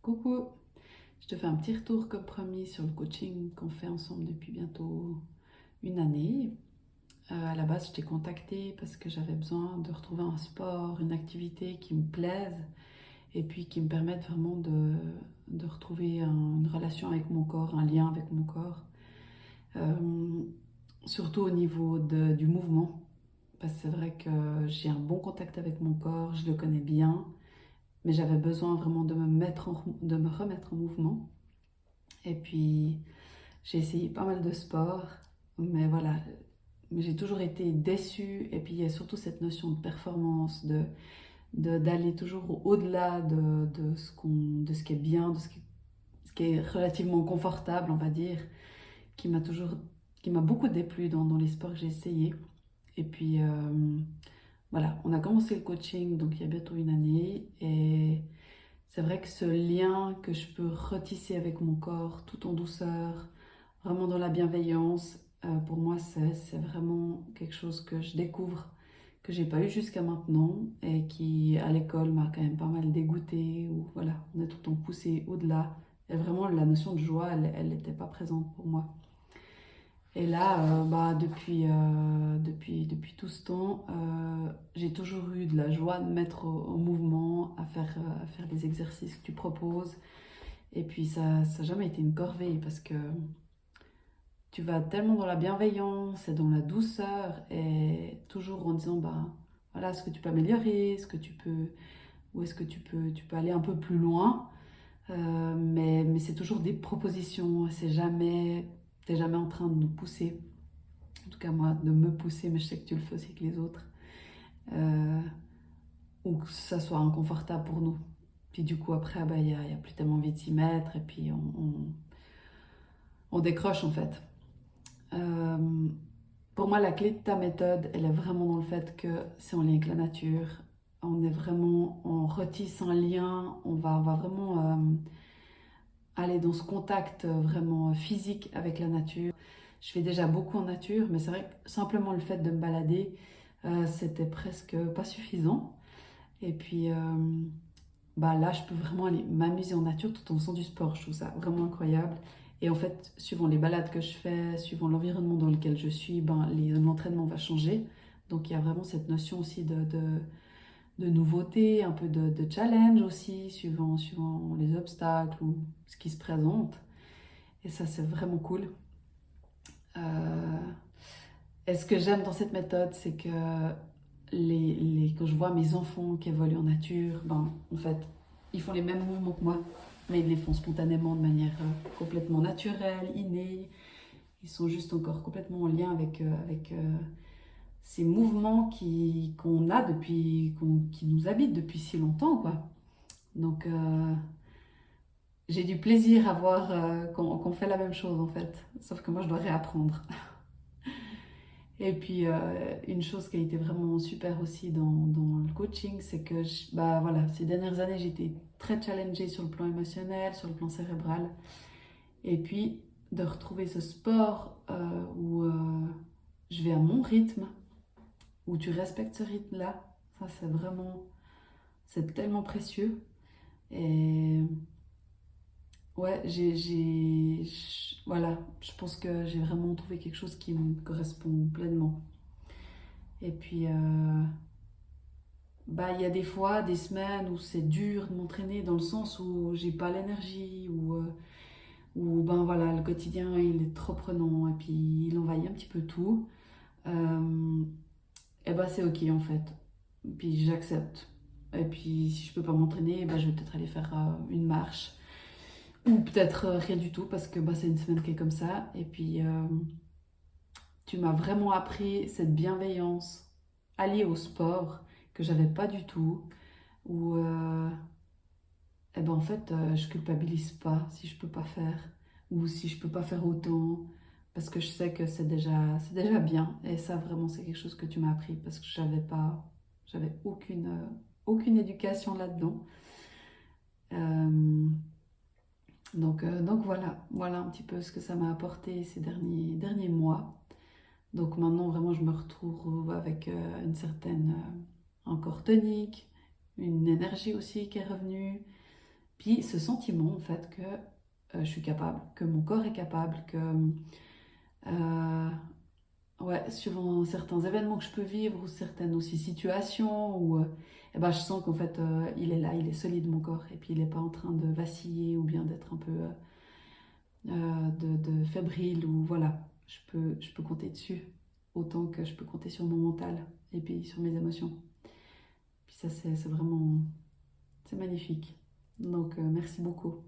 Coucou, je te fais un petit retour comme promis sur le coaching qu'on fait ensemble depuis bientôt une année. À la base, je t'ai contacté parce que j'avais besoin de retrouver un sport, une activité qui me plaise et puis qui me permette vraiment de retrouver une relation avec mon corps, un lien avec mon corps. Euh, Surtout au niveau du mouvement, parce que c'est vrai que j'ai un bon contact avec mon corps, je le connais bien, mais j'avais besoin vraiment de me remettre en mouvement. Et puis, j'ai essayé pas mal de sports, mais voilà, j'ai toujours été déçue. Et puis, il y a surtout cette notion de performance, d'aller toujours au-delà de ce qui est bien, ce qui est relativement confortable, on va dire, qui m'a toujours, qui m'a beaucoup déplu dans les sports que j'ai essayés. Et puis, voilà, on a commencé le coaching, donc il y a bientôt une année. Et c'est vrai que ce lien que je peux retisser avec mon corps, tout en douceur, vraiment dans la bienveillance, pour moi, c'est vraiment quelque chose que je découvre, que j'ai pas eu jusqu'à maintenant et qui, à l'école, m'a quand même pas mal dégoûtée. Ou voilà, on est tout le temps poussé au-delà. Et vraiment, la notion de joie, elle n'était pas présente pour moi. Et là, depuis tout ce temps, j'ai toujours eu de la joie de me mettre en mouvement, à faire les exercices que tu proposes. Et puis ça n'a jamais été une corvée parce que tu vas tellement dans la bienveillance et dans la douceur et toujours en disant, bah, voilà ce que tu peux améliorer, ce que tu peux, où est-ce que tu peux aller un peu plus loin. Mais c'est toujours des propositions, t'es jamais en train de nous pousser. En tout cas, moi, de me pousser, mais je sais que tu le fais aussi avec les autres. Euh, ou que ça soit inconfortable pour nous. Puis du coup, après, bah, y a plus tellement envie de s'y mettre et puis on décroche en fait. Euh, pour moi, la clé de ta méthode, elle est vraiment dans le fait que c'est en lien avec la nature. On retisse un lien, on va vraiment aller dans ce contact vraiment physique avec la nature. Je fais déjà beaucoup en nature, mais c'est vrai que simplement le fait de me balader, c'était presque pas suffisant. Et puis bah là, je peux vraiment aller m'amuser en nature tout en faisant du sport. Je trouve ça vraiment incroyable. Et en fait, suivant les balades que je fais, suivant l'environnement dans lequel je suis, ben, l'entraînement va changer. Donc il y a vraiment cette notion aussi de nouveauté, un peu de challenge aussi, suivant les obstacles ou ce qui se présente. Et ça, c'est vraiment cool. Euh, et ce que j'aime dans cette méthode, c'est que quand je vois mes enfants qui évoluent en nature, ben, en fait, ils font les mêmes mouvements que moi, mais ils les font spontanément de manière complètement naturelle, innée. Ils sont juste encore complètement en lien avec ces mouvements qu'on a qui nous habitent depuis si longtemps, quoi. Donc, j'ai du plaisir à voir qu'on fait la même chose, en fait. Sauf que moi, je dois réapprendre. Et puis, une chose qui a été vraiment super aussi dans le coaching, c'est que bah, voilà, ces dernières années, j'ai été très challengée sur le plan émotionnel, sur le plan cérébral. Et puis, de retrouver ce sport où je vais à mon rythme, où tu respectes ce rythme-là, ça c'est tellement précieux. Et ouais, voilà, je pense que j'ai vraiment trouvé quelque chose qui me correspond pleinement. Et puis, bah, il y a des fois, des semaines où c'est dur de m'entraîner dans le sens où j'ai pas l'énergie, ou ben voilà, le quotidien il est trop prenant et puis il envahit un petit peu tout. Et ben c'est ok en fait. Puis j'accepte. Et puis si je peux pas m'entraîner, ben, je vais peut-être aller faire une marche. Ou peut-être rien du tout parce que bah, c'est une semaine qui est comme ça. Et puis tu m'as vraiment appris cette bienveillance alliée au sport que j'avais pas du tout. Où eh ben en fait, je culpabilise pas si je peux pas faire ou si je peux pas faire autant parce que je sais que c'est déjà bien. Et ça, vraiment, c'est quelque chose que tu m'as appris parce que j'avais aucune éducation là-dedans. Euh, donc voilà un petit peu ce que ça m'a apporté ces derniers mois. Donc maintenant, vraiment, je me retrouve avec une certaine encore tonique, une énergie aussi qui est revenue. Puis ce sentiment, en fait, que je suis capable, que mon corps est capable, que euh, ouais, suivant certains événements que je peux vivre ou certaines aussi situations, eh ben, je sens qu'en fait il est là, il est solide mon corps, et puis il n'est pas en train de vaciller ou bien d'être un peu de fébrile, ou voilà, je peux compter dessus autant que je peux compter sur mon mental et puis sur mes émotions. Puis ça c'est vraiment, c'est magnifique. Donc merci beaucoup.